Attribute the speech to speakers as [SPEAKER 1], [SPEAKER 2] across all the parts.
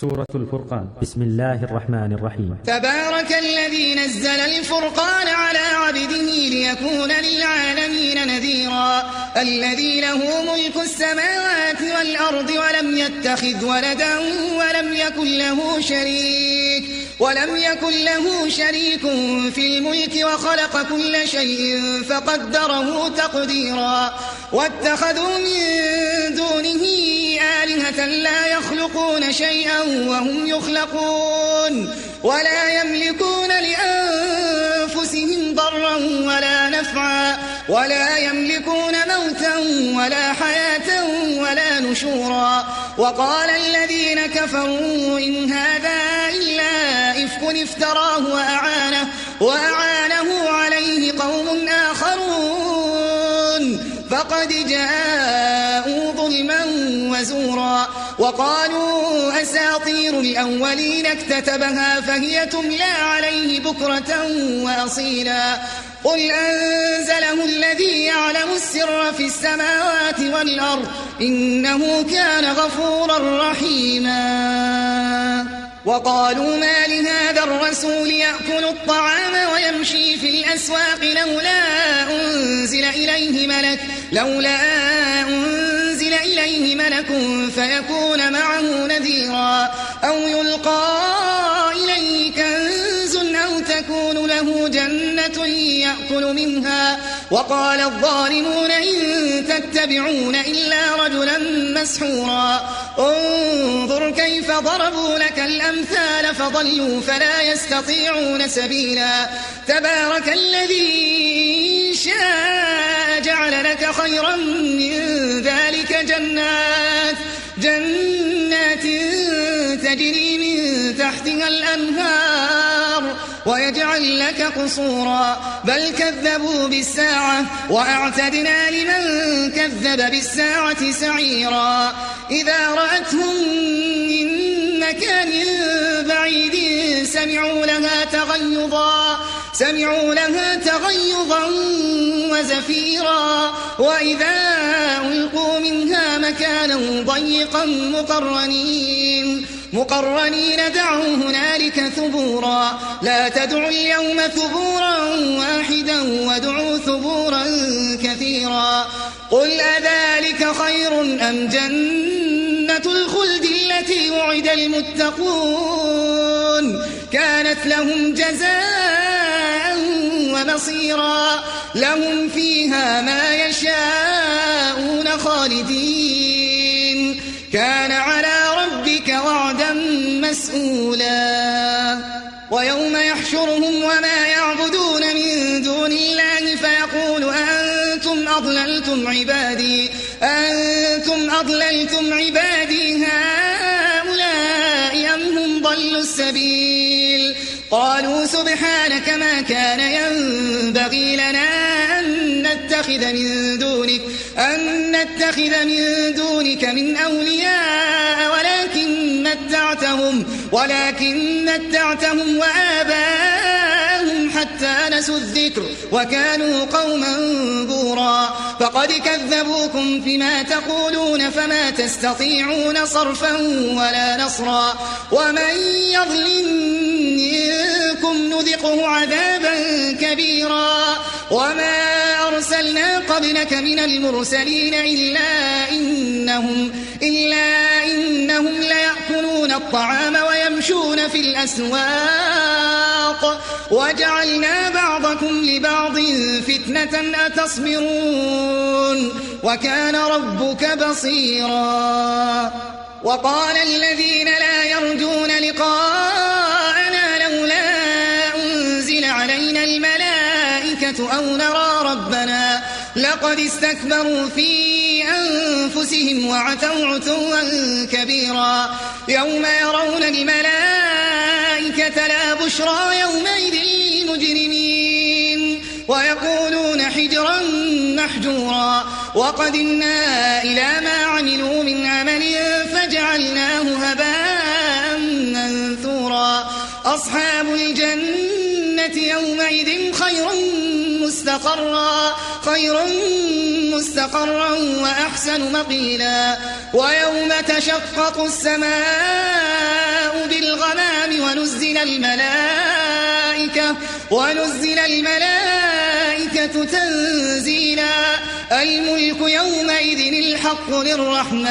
[SPEAKER 1] سورة الفرقان. بسم الله الرحمن الرحيم.
[SPEAKER 2] تبارك الذي نزل الفرقان على عبده ليكون للعالمين نذيرا. الذي له ملك السماوات والأرض ولم يتخذ ولدا ولم يكن له شريك في الملك وخلق كل شيء فقدره تقديرا. واتخذوا من دونه آلهة لا يخلقون شيئا وهم يخلقون ولا يملكون لأنفسهم ضرا ولا نفعا ولا يملكون موتا ولا حياة ولا نشورا. وقال الذين كفروا إن هذا إلا إفك افتراه وأعانه عليه قوم آخرون فقد جاءوا ظلما وزورا. وقالوا أساطير الأولين اكتتبها فهي تملى عليه بكرة وأصيلا. قل أنزله الذي يعلم السر في السماوات والأرض إنه كان غفورا رحيما. وقالوا ما لهذا الرسول يأكل الطعام ويمشي في الأسواق لولا أنزل إليه ملك فيكون معه نذيرا أو يلقى إليه كنز أو تكون له جنة يأكل منها. وقال الظالمون إن تتبعون إلا رجلا مسحورا. انظر كيف ضربوا لك الأمثال فضلوا فلا يستطيعون سبيلا. تبارك الذي شاء جعل لك خيرا من ذلك جنات تجري من تحتها الأنهار ويجعل لك قصورا. بل كذبوا بالساعة وأعتدنا لمن كذب بالساعة سعيرا. إذا رأتهم من مكان بعيد سمعوا لها تغيظا وزفيرا. وإذا ألقوا منها مكانا ضيقا مقرنين دعوا هنالك ثبورا. لا تدعوا اليوم ثبورا واحدا وادعوا ثبورا كثيرا. قل أذلك خير أم جنة الخلد التي وعد المتقون كانت لهم جزاء ومصيرا. لهم فيها ما يشاءون خالدين كان على ربك وعدا مسئولا. ويوم يحشرهم وما يعبدون من دون الله فيقول أنتم أضللتم عبادي هؤلاء أم هم ضلوا السبيل. قالوا سبحانك ما كان ينبغي لنا أن نتخذ من دونك من أولياء ولكن متعتهم وآباءهم حتى نسوا الذكر وكانوا قوما بورا. فقد كذبوكم فيما تقولون فما تستطيعون صرفا ولا نصرا. ومن يظلم منكم نذقه عذابا كبيرا. وما أرسلنا قبلك من المرسلين إلا إنهم ليأكلون الطعام ويمشون في الأسواق وجعلنا بعضكم لبعض فتنة أتصبرون وكان ربك بصيرا. وقال الذين لا يرجون لقاءنا لولا أنزل علينا الملائكة أو نرى ربنا لقد استكبروا في أنفسهم وعتوا عتوا كبيرا. يوم يرون الملائكة لا بشرى يومئذ للمجرمين ويقولون حجرا محجورا. وقدمنا إلى ما عملوا من عمل فجعلناه هباء منثورا. أصحاب الجنة يومئذ خير مستقرا وأحسن مقيلا. ويوم تشقق السماء ونزل الملائكة تنزيلا الملك يومئذ الحق للرحمن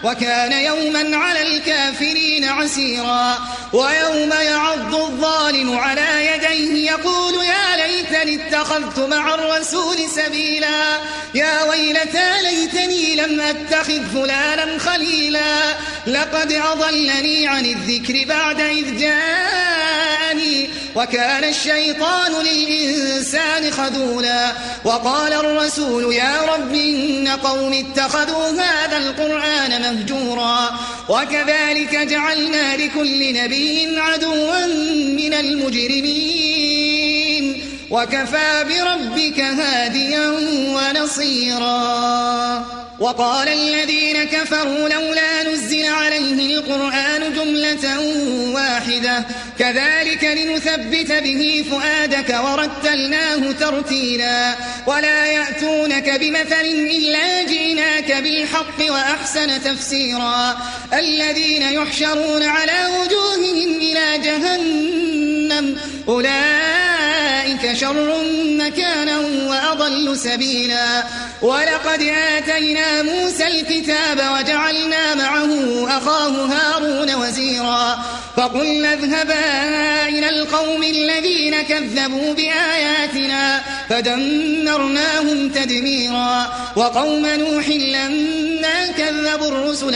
[SPEAKER 2] وكان يوما على الكافرين عسيرا ويوم يعض الظالم على يديه يقول يا ليتني اتخذت مع الرسول سبيلا يا ويلتى ليتني لم أتخذ فلانا خليلا لقد أضلني عن الذكر بعد إذ جاءني وكان الشيطان للإنسان خذولا وقال الرسول يا رب إن قوم اتخذوا هذا القرآن مهجورا وكذلك جعلنا لكل نبي عدوا من المجرمين وكفى بربك هاديا ونصيرا وقال الذين كفروا لولا نزل عليه القرآن جملة واحدة كذلك لنثبت به فؤادك ورتلناه ترتيلا ولا يأتونك بمثل إلا جئناك بالحق وأحسن تفسيرا الذين يحشرون على وجوههم إلى جهنم أولئك شر مكانا وأضل سبيلا ولقد آتينا موسى الكتاب وجعلنا معه أخاه هارون وزيرا فقلنا اذهبا إلى القوم الذين كذبوا بآياتنا فدمرناهم تدميرا وقوم نوح لما كذبوا الرسل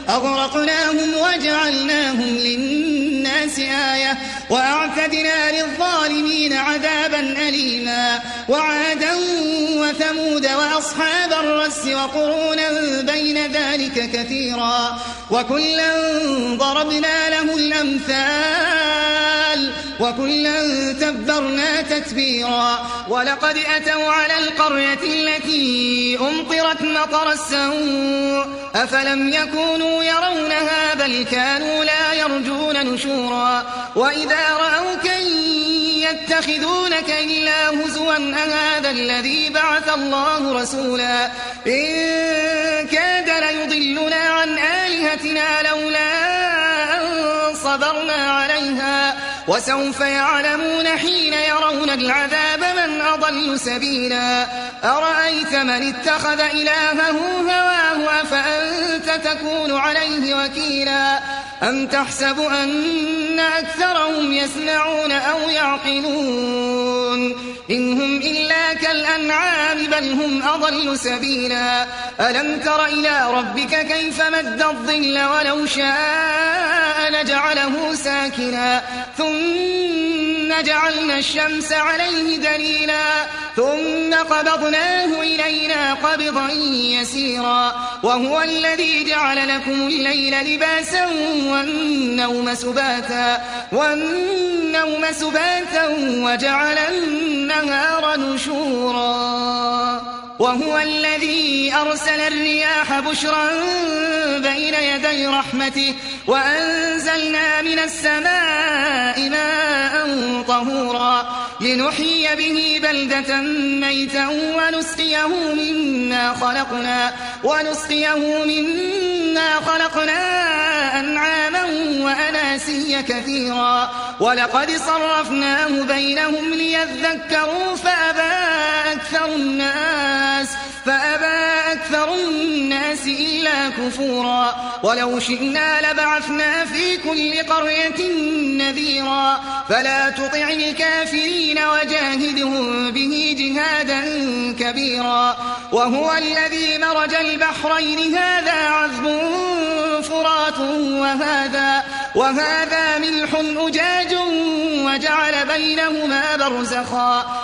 [SPEAKER 2] أغرقناهم وجعلناهم للناس آية وأعتدنا للظالمين عذابا أليما وعادا وثمود وأصحاب الرس وقرونا بين ذلك كثيرا وكلا ضربنا له الأمثال وكلا تبرنا تتبيرا ولقد أتوا على القرية التي أمطرت مطر السوء أفلم يكونوا يرونها بل كانوا لا يرجون نشورا وإذا رأوك يتخذونك إلا هزوا أهذا الذي بعث الله رسولا إن كاد ليضلنا عن آلهتنا لولا أن صبرنا عليها وسوف يعلمون حين يرون العذاب من أضل سبيلا أرأيت من اتخذ إلهه هواه أفأنت تكون عليه وكيلا أم تحسب أن أكثرهم يسمعون أو يعقلون إن هم إلا كالأنعام بل هم أضل سبيلا ألم تر إلى ربك كيف مد الظل ولو شاء لجعله ساكنا ثم جعلنا الشمس عليه دليلا ثم قبضناه إلينا قبضا يسيرا وهو الذي جعل لكم الليل لباسا والنوم سباتا وجعل النهار نشورا وهو الذي أرسل الرياح بشرا بين يدي رحمته وأنزلنا من السماء ماء طهورا لنحيي به بلدة ميتا ونسقيه مما خلقنا أنعاما وأناسيا كثيرا ولقد صرفناه بينهم ليذكروا فأبى أكثر الناس إلا كفورا ولو شئنا لبعثنا في كل قرية نذيرا فلا تطع الكافرين وجاهدهم به جهادا كبيرا وهو الذي مرج البحرين هذا عذب فرات وهذا ملح أجاج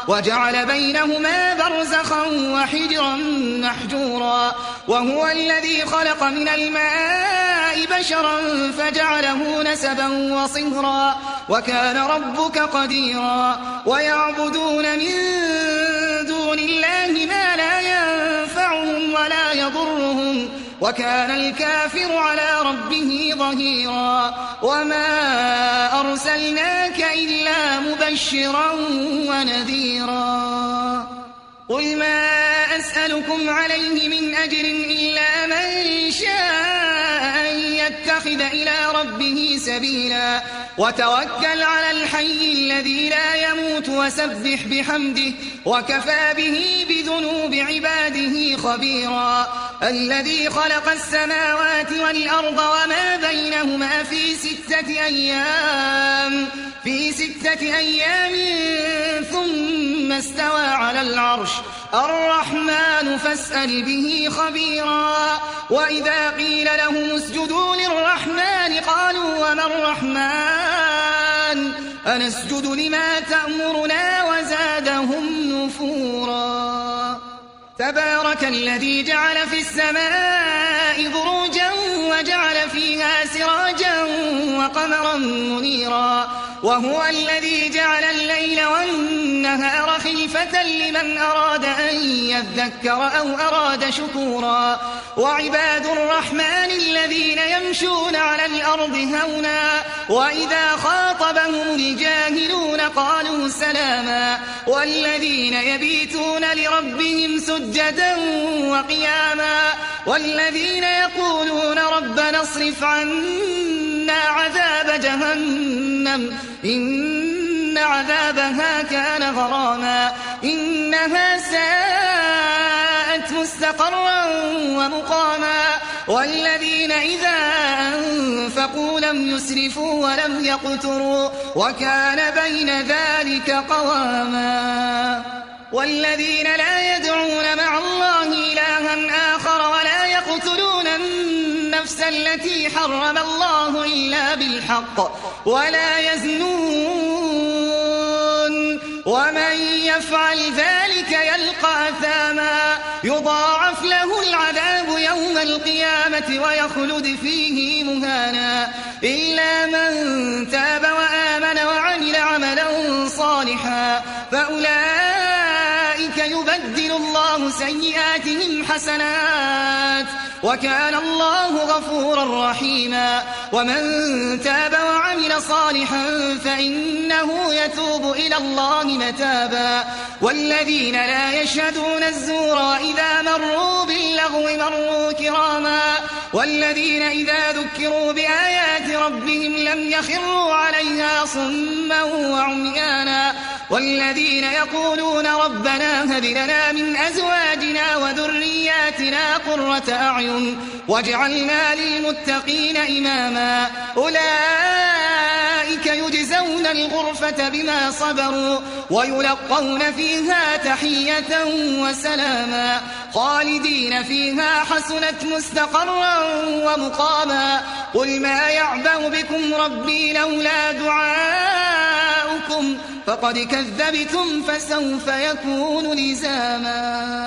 [SPEAKER 2] وجعل بينهما برزخا وحجرا محجورا وهو الذي خلق من الماء بشرا فجعله نسبا وصهرا وكان ربك قديرا ويعبدون من دون الله ما لا ينفعهم ولا يضرهم وكان الكافر على ربه ظهيرا وما أرسلناك إلا مبشرا ونذيرا قل ما أسألكم عليه من أجر إلا من شاء أن يتخذ يتخذ إلى ربه سبيلا وتوكل على الحي الذي لا يموت وسبح بحمده وكفى به بذنوب عباده خبيرا الذي خلق السماوات والأرض وما بينهما في 6 أيام ثم استوى على العرش الرحمن فاسأل به خبيرا وإذا قيل لهم اسجدوا للرحمن قالوا وما الرحمن أنسجد لما تأمرنا وزادهم نفورا تبارك الذي جعل في السماء بروجا وجعل فيها سراجا وقمرا منيرا وهو الذي جعل الليل والنهار خلفة لمن أراد أن يذكر أو أراد شكورا وعباد الرحمن الذين يمشون على الأرض هونا وإذا خاطبهم الجاهلون قالوا سلاما والذين يبيتون لربهم سجدا وقياما والذين يقولون ربنا اصرف عنا عذاب جهنم إن عذابها كان غراما إنها ساءت مستقرا ومقاما والذين إذا أنفقوا لم يسرفوا ولم يقتروا وكان بين ذلك قواما والذين لا يدعون مع الله إلها آخر ولا يقتلون النفس التي حرم الله إلا بالحق ولا يزنون ومن يفعل ذلك يلقى أثاما يضاعف له العذاب يوم القيامة ويخلد فيه مهانا إلا من تاب وآمن وعمل عملا صالحا فأولئك يبدل الله سيئاتهم حسنات وكان الله غفورا رحيما ومن تاب وعمل صالحا فإنه يتوب إلى الله متابا والذين لا يشهدون الزور إذا مروا باللغو مروا كراما والذين إذا ذكروا بآيات ربهم لم يخروا عليها صما وعميانا والذين يقولون ربنا هب لنا من أزواجنا وذرياتنا قرة أعين واجعلنا للمتقين إماما أولئك يجزون الغرفة بما صبروا ويلقون فيها تحية وسلاما خالدين فيها حسنت مستقرا ومقاما قل ما يعبأ بكم ربي لولا دعاؤكم فقد كذبتم فسوف يكون لزاما